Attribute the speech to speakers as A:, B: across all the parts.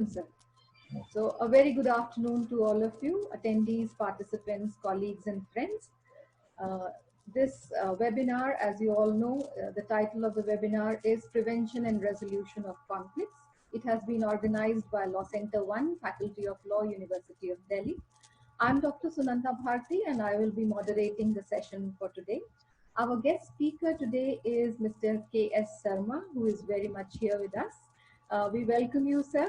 A: Sir. So a very good afternoon to all of you, attendees, participants, colleagues and friends. This webinar, as you all know, the title of the webinar is Prevention and Resolution of Conflicts. It has been organized by Law Center 1, Faculty of Law, University of Delhi. I'm Dr. Sunanda Bharti and I will be moderating the session for today. Our guest speaker today is Mr. KS Sarma, who is very much here with us. We welcome you, sir.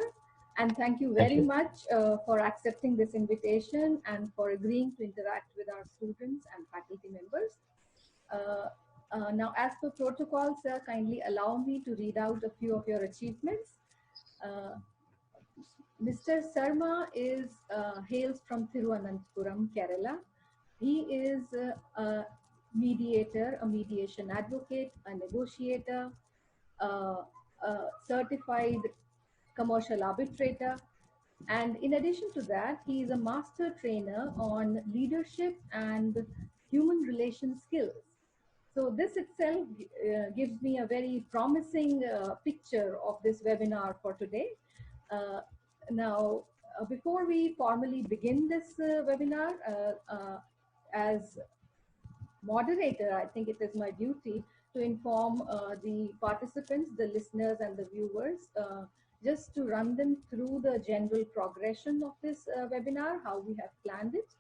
A: And thank you very much for accepting this invitation and for agreeing to interact with our students and faculty members. Now, as per protocol, sir, kindly allow me to read out a few of your achievements. Mr. Sarma hails from Thiruvananthapuram, Kerala. He is a mediator, a mediation advocate, a negotiator, a certified commercial arbitrator, and in addition to that, he is a master trainer on leadership and human relation skills. So this itself gives me a very promising picture of this webinar for today. Now, before we formally begin this webinar, as moderator, I think it is my duty to inform the participants, the listeners and the viewers, just to run them through the general progression of this webinar, how we have planned it.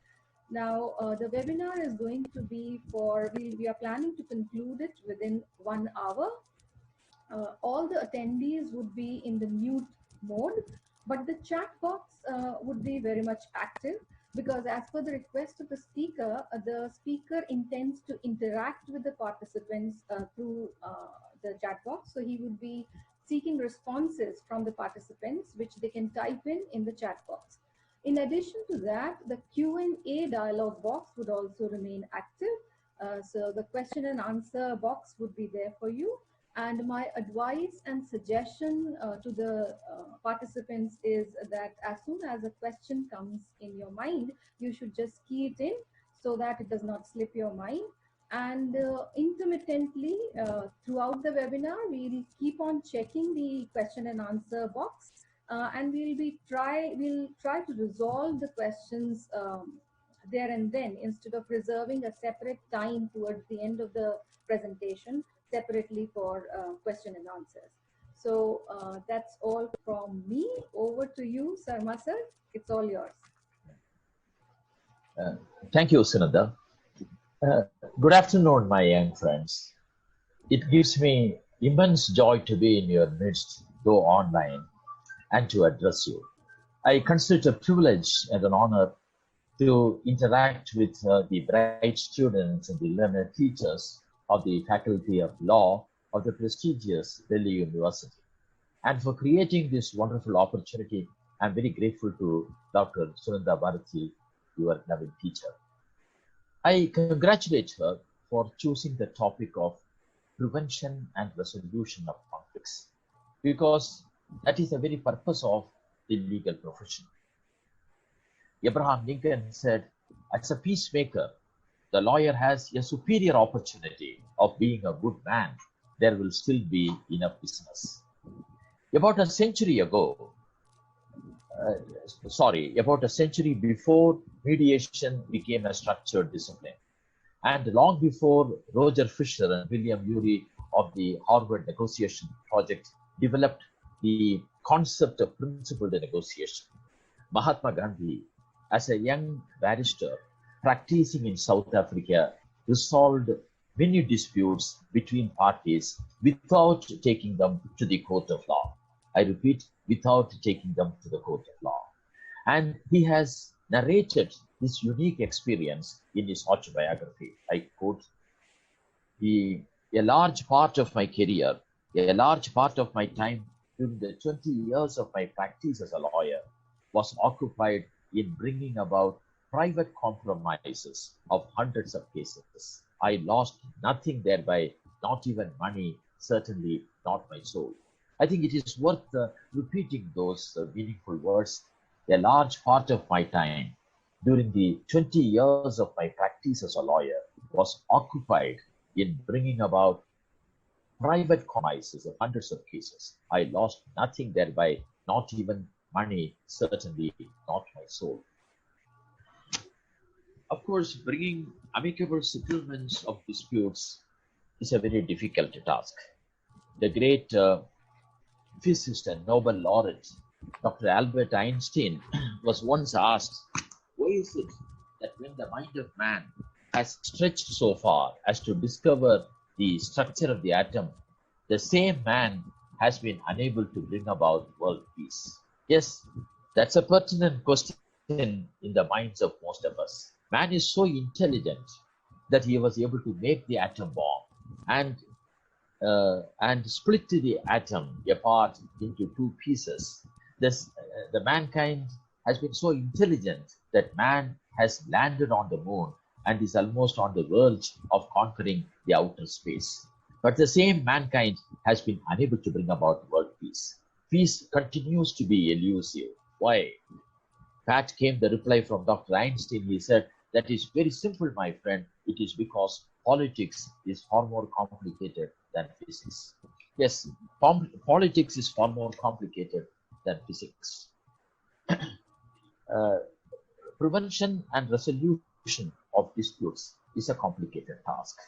A: Now, the webinar is going to be we are planning to conclude it within 1 hour. All the attendees would be in the mute mode, but the chat box would be very much active, because as per the request of the speaker intends to interact with the participants through the chat box. So he would be seeking responses from the participants, which they can type in the chat box. In addition to that, the Q&A dialog box would also remain active. So the question and answer box would be there for you. And my advice and suggestion to the participants is that as soon as a question comes in your mind, you should just key it in so that it does not slip your mind. And intermittently throughout the webinar, we'll keep on checking the question and answer box, and we'll try to resolve the questions there and then, instead of reserving a separate time towards the end of the presentation separately for question and answers. So that's all from me. Over to you, Sarma sir. It's all yours.
B: Thank you, Sunanda. Good afternoon, my young friends. It gives me immense joy to be in your midst, though online, and to address you. I consider it a privilege and an honor to interact with the bright students and the learned teachers of the Faculty of Law of the prestigious Delhi University. And for creating this wonderful opportunity, I'm very grateful to Dr. Sunanda Bharti, your loving teacher. I congratulate her for choosing the topic of prevention and resolution of conflicts, because that is the very purpose of the legal profession. Abraham Lincoln said, as a peacemaker, the lawyer has a superior opportunity of being a good man. There will still be enough business. About a century before, mediation became a structured discipline. And long before Roger Fisher and William Urey of the Harvard Negotiation Project developed the concept of principled negotiation, Mahatma Gandhi, as a young barrister practicing in South Africa, resolved many disputes between parties without taking them to the court of law. I repeat, without taking them to the court of law. And he has narrated this unique experience in his autobiography. I quote, a large part of my career, a large part of my time during the 20 years of my practice as a lawyer was occupied in bringing about private compromises of hundreds of cases. I lost nothing thereby, not even money, certainly not my soul. I think it is worth repeating those meaningful words. A large part of my time during the 20 years of my practice as a lawyer was occupied in bringing about private compromises of hundreds of cases. I lost nothing thereby, not even money, certainly not my soul. Of course, bringing amicable settlements of disputes is a very difficult task. The great physicist and Nobel laureate, Dr. Albert Einstein, was once asked, why is it that when the mind of man has stretched so far as to discover the structure of the atom, the same man has been unable to bring about world peace? Yes, that's a pertinent question in the minds of most of us. Man is so intelligent that he was able to make the atom bomb and split the atom apart into two pieces. The mankind has been so intelligent that man has landed on the moon and is almost on the verge of conquering the outer space. But the same mankind has been unable to bring about world peace. Peace continues to be elusive. Why? That came the reply from Dr. Einstein. He said, that is very simple, my friend. It is because politics is far more complicated than physics. Yes, politics is far more complicated than physics. Prevention and resolution of disputes is a complicated task.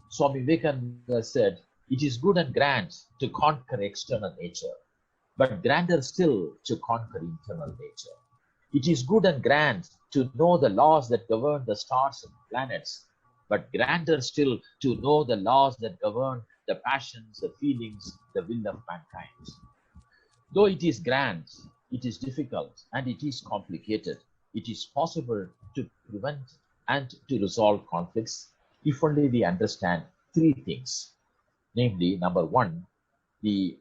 B: Swami Vivekananda said, it is good and grand to conquer external nature, but grander still to conquer internal nature. It is good and grand to know the laws that govern the stars and planets, but grander still to know the laws that govern the passions, the feelings, the will of mankind. Though it is grand, it is difficult, and it is complicated, it is possible to prevent and to resolve conflicts if only we understand three things. Namely, number one, the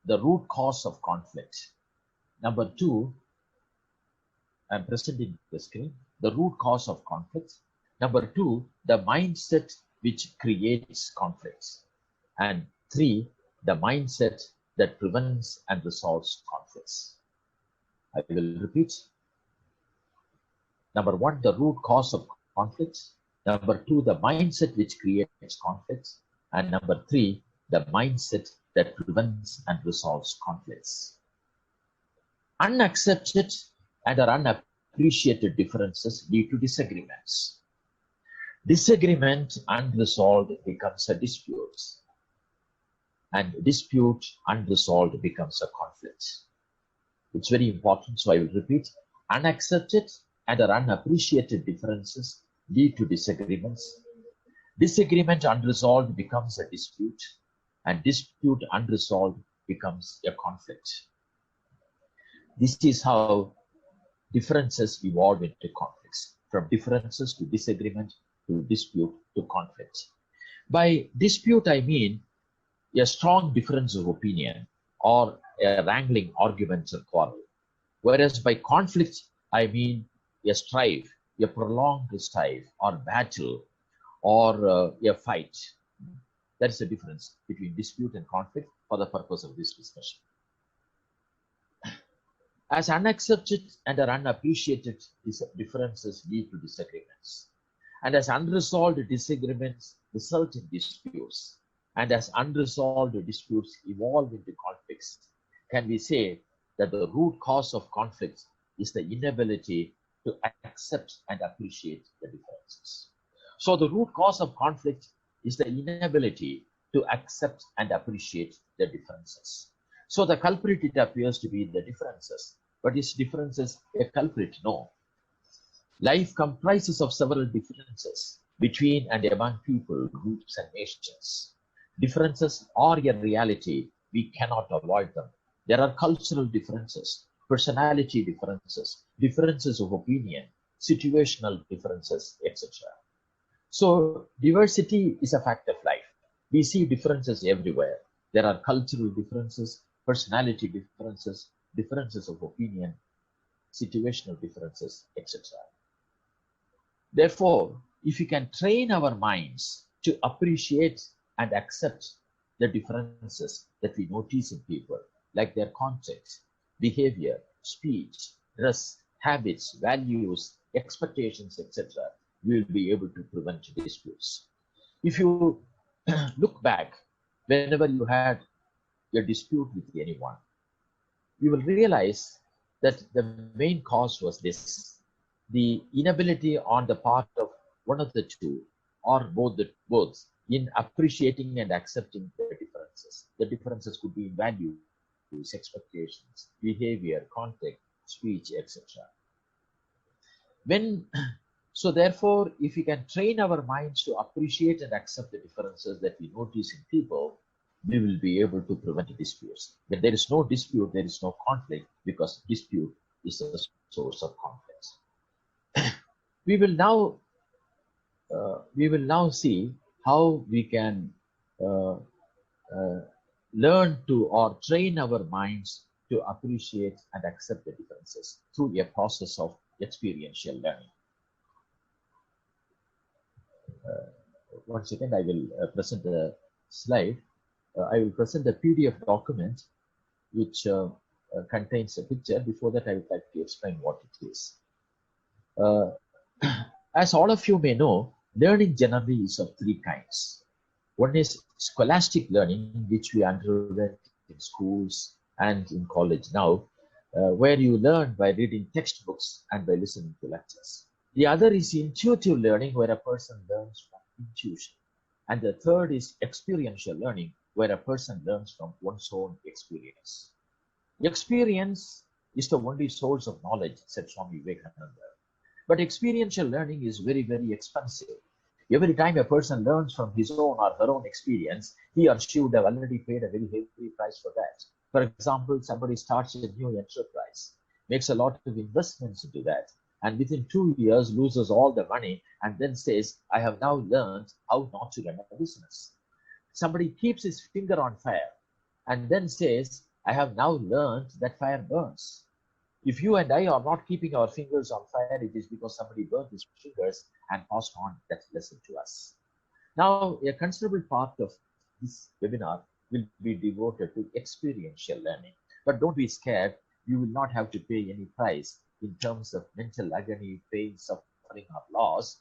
B: root cause of conflict. Number two, I'm presenting the screen, the root cause of conflict. Number two, the mindset which creates conflicts. And three, the mindset that prevents and resolves conflicts. I will repeat. Number one, the root cause of conflicts. Number two, the mindset which creates conflicts. And number three, the mindset that prevents and resolves conflicts. Unaccepted and or unappreciated differences lead to disagreements. Disagreement unresolved becomes a dispute, and dispute unresolved becomes a conflict. It's very important, so I will repeat. Unaccepted and or unappreciated differences lead to disagreements. Disagreement unresolved becomes a dispute, and dispute unresolved becomes a conflict. This is how differences evolve into conflicts, from differences to disagreement to dispute to conflict. By dispute, I mean a strong difference of opinion or a wrangling argument or quarrel. Whereas by conflict, I mean a strife, a prolonged strife or battle or a fight. That is the difference between dispute and conflict for the purpose of this discussion. As unaccepted and unappreciated differences lead to disagreements, and as unresolved disagreements result in disputes, and as unresolved disputes evolve into conflicts, can we say that the root cause of conflicts is the inability to accept and appreciate the differences? So the root cause of conflict is the inability to accept and appreciate the differences. So the culprit, it appears to be the differences. But is differences a culprit? No. Life comprises of several differences between and among people, groups, and nations. Differences are a reality. We cannot avoid them. There are cultural differences, personality differences, differences of opinion, situational differences, etc. So diversity is a fact of life. We see differences everywhere. There are cultural differences, personality differences, differences of opinion, situational differences, etc. Therefore, if we can train our minds to appreciate and accept the differences that we notice in people, like their context, behavior, speech, dress, habits, values, expectations, etc., we will be able to prevent disputes. If you look back, whenever you had a dispute with anyone, you will realize that the main cause was this: the inability on the part of one of the two or both in appreciating and accepting the differences. The differences could be in values, expectations, behavior, context, speech, etc. So therefore, if we can train our minds to appreciate and accept the differences that we notice in people, we will be able to prevent disputes. When there is no dispute, there is no conflict, because dispute is a source of conflict. We will now see how we can uh, learn to or train our minds to appreciate and accept the differences through a process of experiential learning. One second, I will present the slide. I will present the PDF document which contains a picture. Before that, I would like to explain what it is. As all of you may know, learning generally is of three kinds. One is scholastic learning, which we underwent in schools and in college now, where you learn by reading textbooks and by listening to lectures. The other is intuitive learning, where a person learns from intuition. And the third is experiential learning, where a person learns from one's own experience. Experience is the only source of knowledge, said Swami Vivekananda. But experiential learning is very, very expensive. Every time a person learns from his own or her own experience, he or she would have already paid a very heavy price for that. For example, somebody starts a new enterprise, makes a lot of investments into that, and within 2 years loses all the money and then says, I have now learned how not to run a business. Somebody keeps his finger on fire and then says, I have now learned that fire burns. If you and I are not keeping our fingers on fire, it is because somebody burned his fingers and passed on that lesson to us. Now, a considerable part of this webinar will be devoted to experiential learning. But don't be scared, you will not have to pay any price in terms of mental agony, pain, suffering, or loss,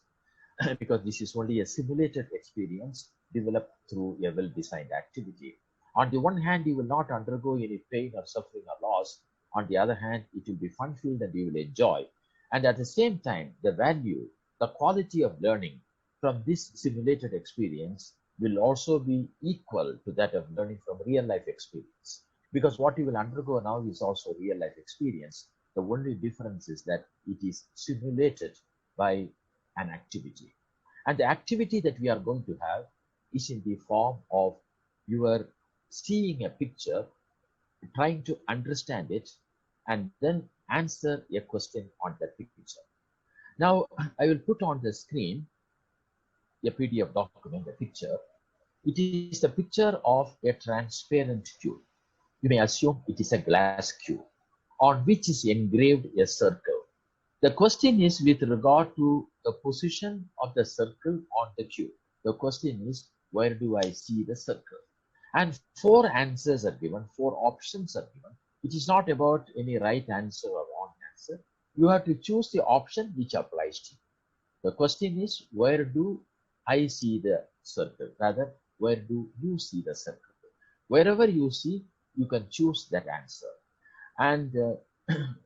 B: because this is only a simulated experience developed through a well-designed activity. On the one hand, you will not undergo any pain or suffering or loss. On the other hand, it will be fun-filled and you will enjoy. And at the same time, the value, the quality of learning from this simulated experience will also be equal to that of learning from real-life experience. Because what you will undergo now is also real-life experience. The only difference is that it is simulated by an activity. And the activity that we are going to have is in the form of your seeing a picture, trying to understand it, and then answer a question on that picture. Now, I will put on the screen a PDF document, a picture. It is the picture of a transparent cube. You may assume it is a glass cube on which is engraved a circle. The question is with regard to the position of the circle on the cube. The question is, where do I see the circle? And 4 answers are given, 4 options are given. It is not about any right answer or wrong answer. You have to choose the option which applies to you. The question is, where do I see the circle? Rather, where do you see the circle? Wherever you see, you can choose that answer. And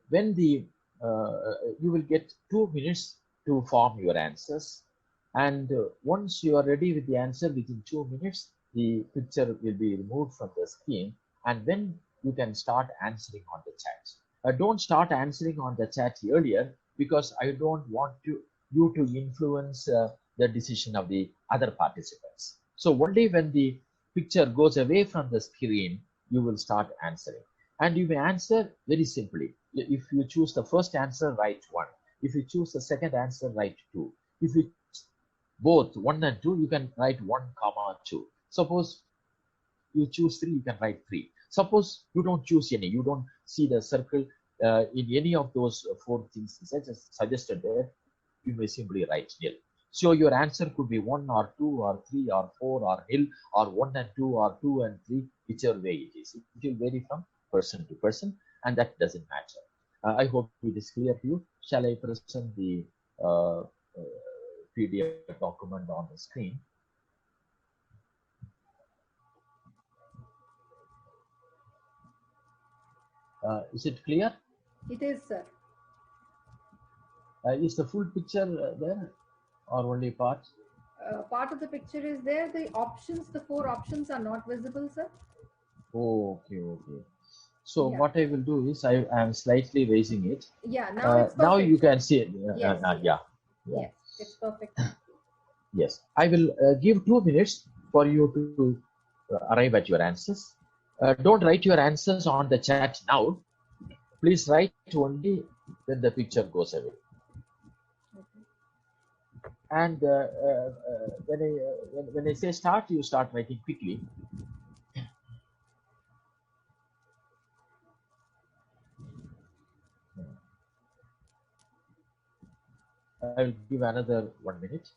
B: when you will get 2 minutes to form your answers. And once you are ready with the answer, within 2 minutes, the picture will be removed from the screen, and then you can start answering on the chat. Don't start answering on the chat earlier, because I don't want you to influence the decision of the other participants. So only when the picture goes away from the screen, you will start answering. And you may answer very simply. If you choose the first answer, write 1. If you choose the second answer, write 2. If you both 1 and 2, you can write 1, 2. Suppose you choose 3, you can write 3. Suppose you don't choose any, you don't see the circle in any of those 4 things suggested there, you may simply write nil. So your answer could be 1 or 2 or 3 or 4 or nil, or 1 and 2 or 2 and 3, whichever way it is. It will vary from person to person, and that doesn't matter. I hope it is clear to you. Shall I present the PDF document on the screen? Is it clear?
A: It is, sir.
B: Is the full picture there or only part?
A: Part of the picture is there. The options, the 4 options are not visible, sir.
B: Oh, okay, okay. So
A: Yeah.
B: what I will do is I am slightly raising it.
A: Yeah, now it's perfect.
B: Now you can see it.
A: Yes.
B: Yeah.
A: Yes, it's perfect.
B: Yes, I will give 2 minutes for you to arrive at your answers. Don't write your answers on the chat now. Please write only when the picture goes away. And when I say start, you start writing quickly. I will give another 1 minute.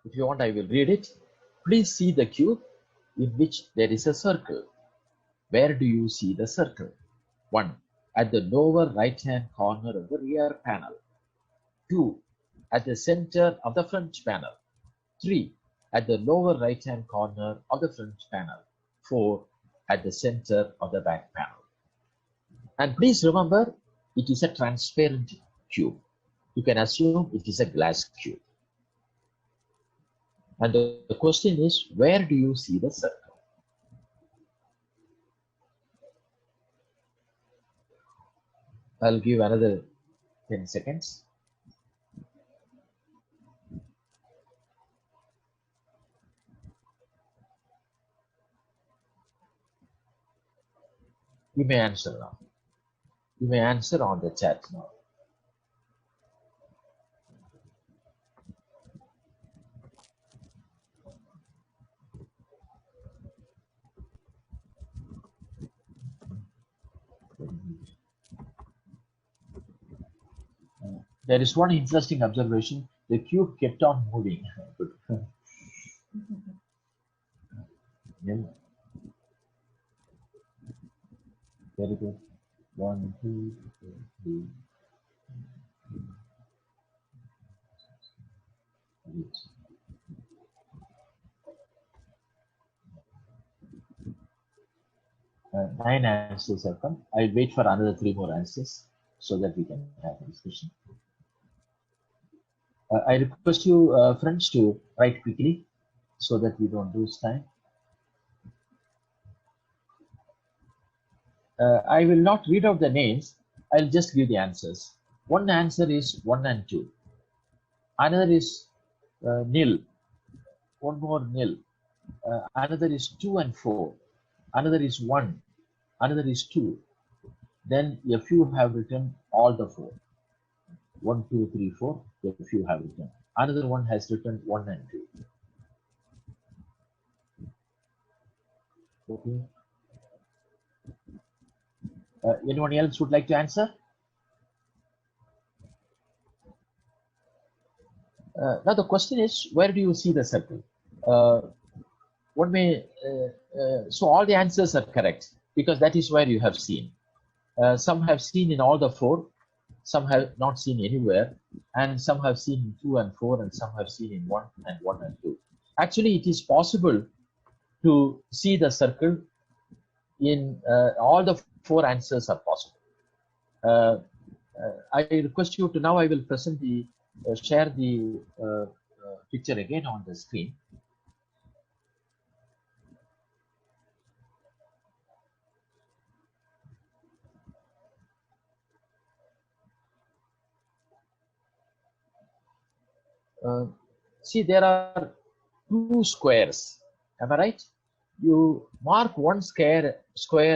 B: If you want, I will read it. Please see the cube in which there is a circle. Where do you see the circle? 1. At the lower right-hand corner of the rear panel. 2. At the center of the front panel. 3. At the lower right-hand corner of the front panel. 4. At the center of the back panel. And please remember, it is a transparent cube. You can assume it is a glass cube. And the question is, where do you see the circle? I'll give another 10 seconds. You may answer now. You may answer on the chat now. There is one interesting observation. The cube kept on moving. Very good. 1, 2, 3, 9 answers have come. I'll wait for another 3 more answers so that we can have a discussion. I request you, friends, to write quickly so that we don't lose time. I will not read out the names. I'll just give the answers. One answer is 1 and 2. Another is nil. One more nil. Another is 2 and 4. Another is 1. Another is 2. Then a few have written all the 4. 1, 2, 3, 4. A few have written. Another one has written 1 and 2. Okay. Anyone else would like to answer? Now the question is, where do you see the circle? One may, so all the answers are correct because that is where you have seen. Some have seen in all the 4, some have not seen anywhere, and some have seen in 2 and 4, and some have seen in 1 and 1 and 2. Actually, it is possible to see the circle in all the 4 answers are possible. I request you to now, I will present the, share the picture again on the screen. See, there are 2 squares. Am I right? You mark one square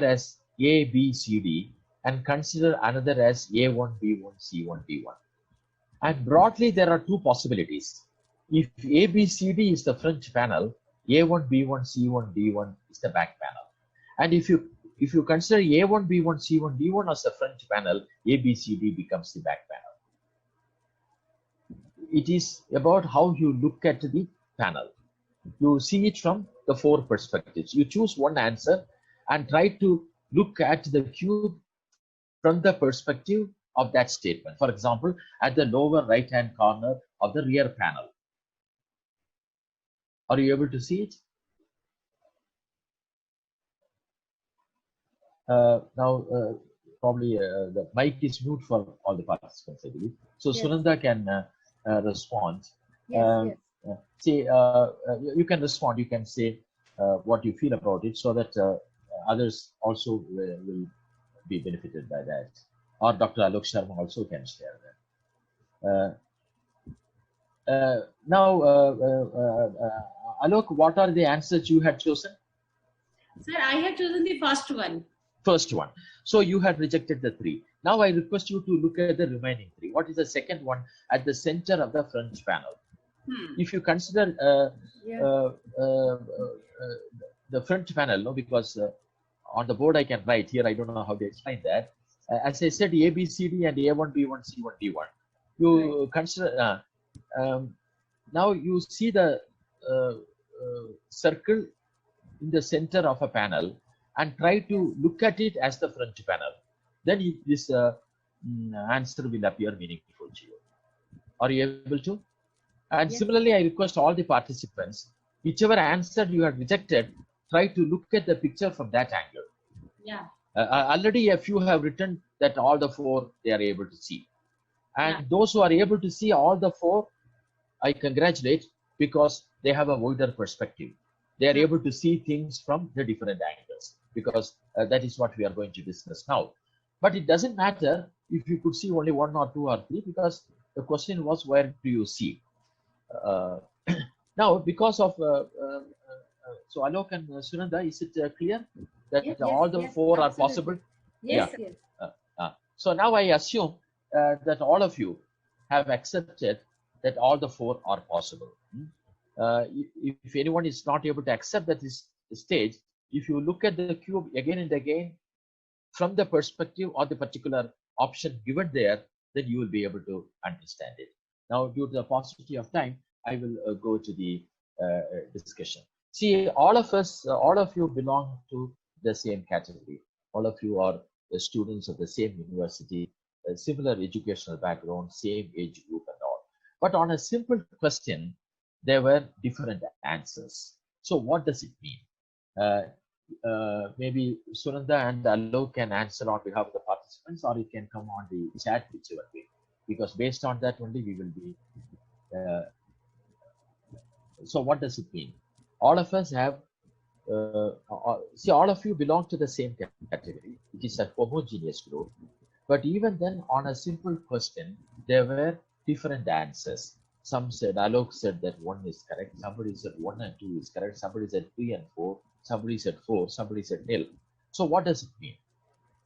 B: as A, B, C, D, and consider another as A1, B1, C1, D1. And broadly, there are 2 possibilities. If A, B, C, D is the front panel, A1, B1, C1, D1 is the back panel. And if you consider A1, B1, C1, D1 as the front panel, A, B, C, D becomes the back panel. It is about how you look at the panel. You see it from the 4 perspectives. You choose one answer and try to look at the cube from the perspective of that statement. For example, at the lower right-hand corner of the rear panel. Are you able to see it? Now, probably the mic is mute for all the participants, I believe. So
A: Yes.
B: Sunanda can respond.
A: Yes,
B: See, you can respond. You can say what you feel about it, so that others also will be benefited by that. Or Dr. Alok Sharma also can share that. Now, Alok, what are the answers you had chosen?
C: Sir, I had chosen the first one.
B: First one. So you had rejected the 3. Now I request you to look at the remaining 3. What is the second one at the center of the front panel? If you consider the front panel, no, because on the board I can write here. I don't know how to explain that. As I said, A, B, C, D, and A1, B1, C1, D1. You consider now you see the circle in the center of a panel and try to look at it as the front panel. Then this answer will appear meaningful to you. Are you able to? And similarly, I request all the participants, whichever answer you have rejected, try to look at the picture from that angle.
C: Yeah.
B: Already a few have written that all the 4 they are able to see. And those who are able to see all the 4, I congratulate, because they have a wider perspective. They are able to see things from the different angles, because that is what we are going to discuss now. But it doesn't matter if you could see only 1 or 2 or 3, because the question was, where do you see? Now, because of so Alok and Sunanda, is it clear that all the 4 are possible?
A: Yes.
B: So now I assume that all of you have accepted that all the 4 are possible. If anyone is not able to accept at this stage, if you look at the cube again and again from the perspective of the particular option given there, then you will be able to understand it. Now, due to the paucity of time, I will go to the discussion. See, all of us, all of you belong to the same category. All of you are the students of the same university, similar educational background, same age group and all. But on a simple question, there were different answers. So what does it mean? Maybe Sunanda and Alok can answer on behalf of the participants, or it can come on the chat, whichever way, because based on that only we will be. So what does it mean? All of us have, see, all of you belong to the same category. It is a homogeneous group. But even then, on a simple question, there were different answers. Some said, Alok said that 1 is correct. Somebody said 1 and 2 is correct. Somebody said 3 and 4. Somebody said 4. Somebody said nil. So what does it mean?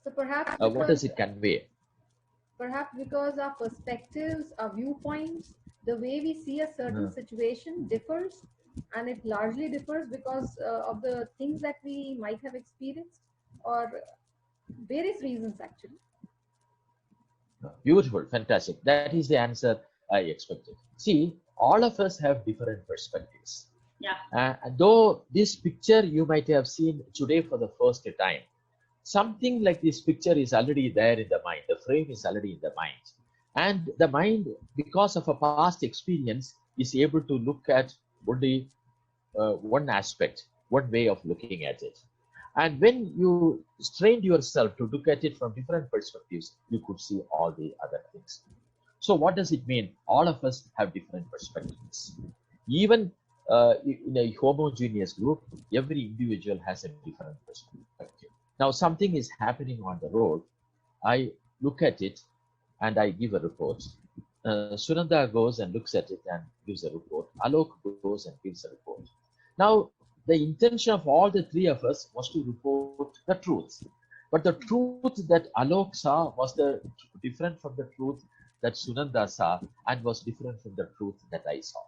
A: So perhaps
B: what does it convey?
A: Perhaps because our perspectives, our viewpoints, the way we see a certain situation differs, and it largely differs because of the things that we might have experienced, or various reasons actually.
B: Beautiful, fantastic. That is the answer I expected. See, all of us have different perspectives.
C: Yeah.
B: Though this picture you might have seen today for the first time, something like this picture is already there in the mind. The frame is already in the mind. And the mind, because of a past experience, is able to look at only one aspect, one way of looking at it. And when you strained yourself to look at it from different perspectives, you could see all the other things. So what does it mean? All of us have different perspectives. Even in a homogeneous group, every individual has a different perspective. Now something is happening on the road. I look at it and I give a report. Sunanda goes and looks at it and gives a report. Alok goes and gives a report. Now, the intention of all the 3 of us was to report the truth. But the truth that Alok saw was different from the truth that Sunanda saw, and was different from the truth that I saw.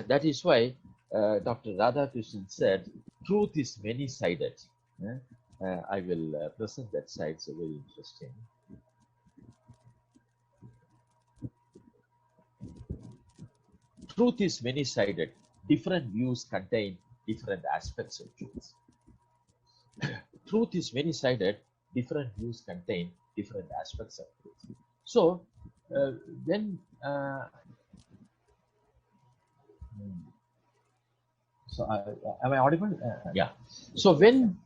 B: That is why Dr. Radhakrishnan said, truth is many-sided. I will present that slide, so very interesting. Truth is many-sided. Different views contain different aspects of truth. Truth is many-sided. Different views contain different aspects of truth. So, when so am I audible? Yeah. So when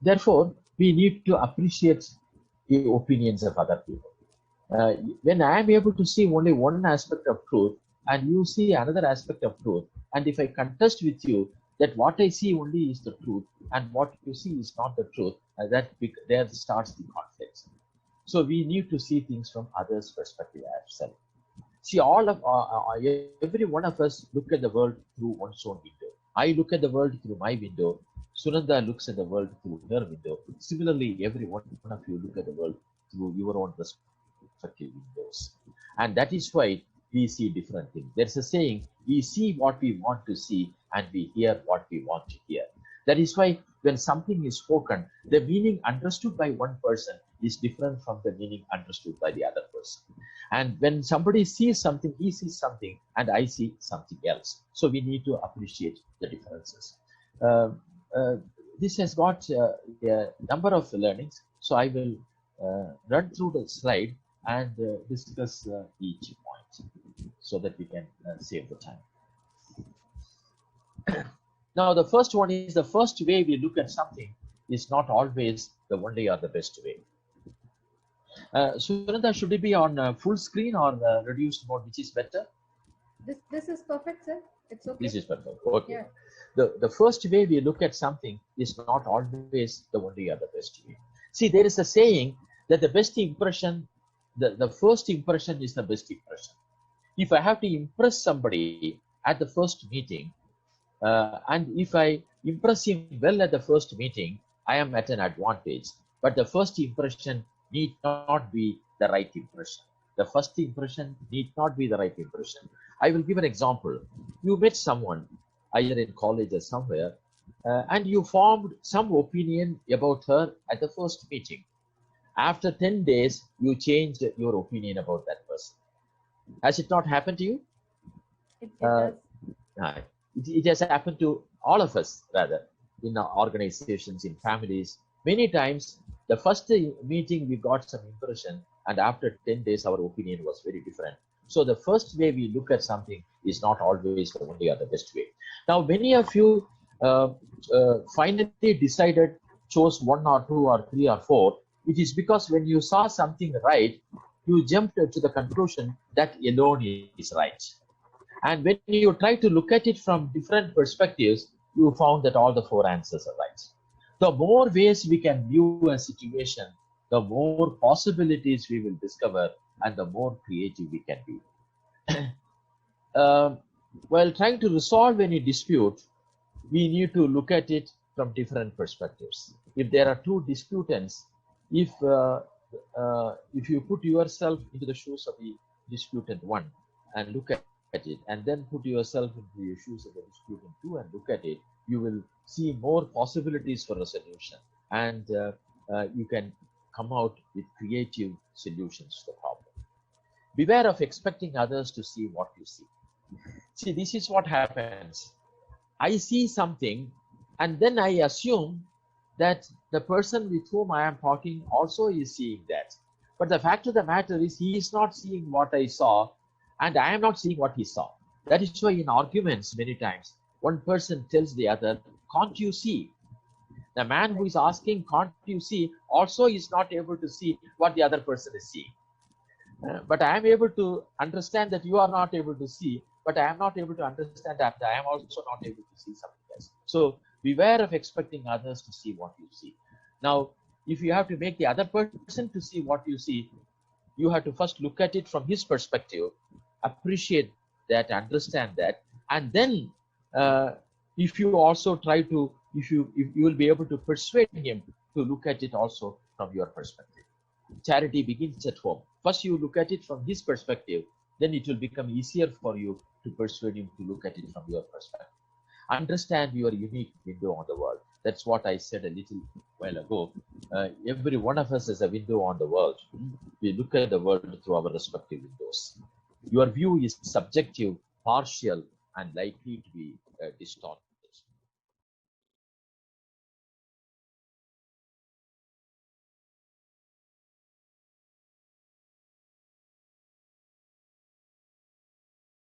B: Therefore, we need to appreciate the opinions of other people. When I am able to see only one aspect of truth and you see another aspect of truth, and if I contest with you that what I see only is the truth and what you see is not the truth, there starts the conflict. So we need to see things from others' perspective as well. See, every one of us look at the world through one's own window. I look at the world through my window. Sunanda looks at the world through her window. Similarly, every one of you look at the world through your own respective windows. And that is why we see different things. There's a saying, we see what we want to see and we hear what we want to hear. That is why when something is spoken, the meaning understood by one person is different from the meaning understood by the other person. And when somebody sees something, he sees something and I see something else. So we need to appreciate the differences. This has got a number of learnings. So I will run through the slide and discuss each point so that we can save the time. Now, the first one is the first way we look at something is not always the only or the best way. Sunanda, should it be on full screen or reduced mode, which is better?
A: This is perfect, sir. It's okay.
B: This is perfect. Okay.
A: Yeah.
B: The first way we look at something is not always the only or the best way. See, there is a saying that the best impression, the first impression is the best impression. If I have to impress somebody at the first meeting, and if I impress him well at the first meeting, I am at an advantage. But the first impression need not be the right impression. The first impression need not be the right impression. I will give an example. You met someone, either in college or somewhere, and you formed some opinion about her at the first meeting. After 10 days, you changed your opinion about that person. Has it not happened to you?
A: It does.
B: It has happened to all of us, rather, in our organizations, in families. Many times, the first meeting we got some impression, and after 10 days, our opinion was very different. So the first way we look at something is not always the only or the best way. Now, many of you finally decided, chose 1 or 2 or 3 or 4. It is because when you saw something right, you jumped to the conclusion that alone is right. And when you try to look at it from different perspectives, you found that all the 4 answers are right. The more ways we can view a situation, the more possibilities we will discover and the more creative we can be. While trying to resolve any dispute, we need to look at it from different perspectives. If there are 2 disputants, if you put yourself into the shoes of the disputant 1 and look at it, and then put yourself into the shoes of the disputant 2 and look at it, you will see more possibilities for a solution, and you can come out with creative solutions to the problem. Beware of expecting others to see what you see. See, this is what happens. I see something, and then I assume that the person with whom I am talking also is seeing that. But the fact of the matter is, he is not seeing what I saw, and I am not seeing what he saw. That is why in arguments, many times, one person tells the other, can't you see? The man who is asking, can't you see, also is not able to see what the other person is seeing. But I am able to understand that you are not able to see, but I am not able to understand that I am also not able to see something else. So beware of expecting others to see what you see. Now, if you have to make the other person to see what you see, you have to first look at it from his perspective, appreciate that, understand that, and then if you also try to, if you will be able to persuade him to look at it also from your perspective. Charity begins at home. First you look at it from his perspective, then it will become easier for you to persuade him to look at it from your perspective. Understand your unique window on the world. That's what I said a little while ago. Every one of us has a window on the world. We look at the world through our respective windows. Your view is subjective, partial, and likely to be distorted.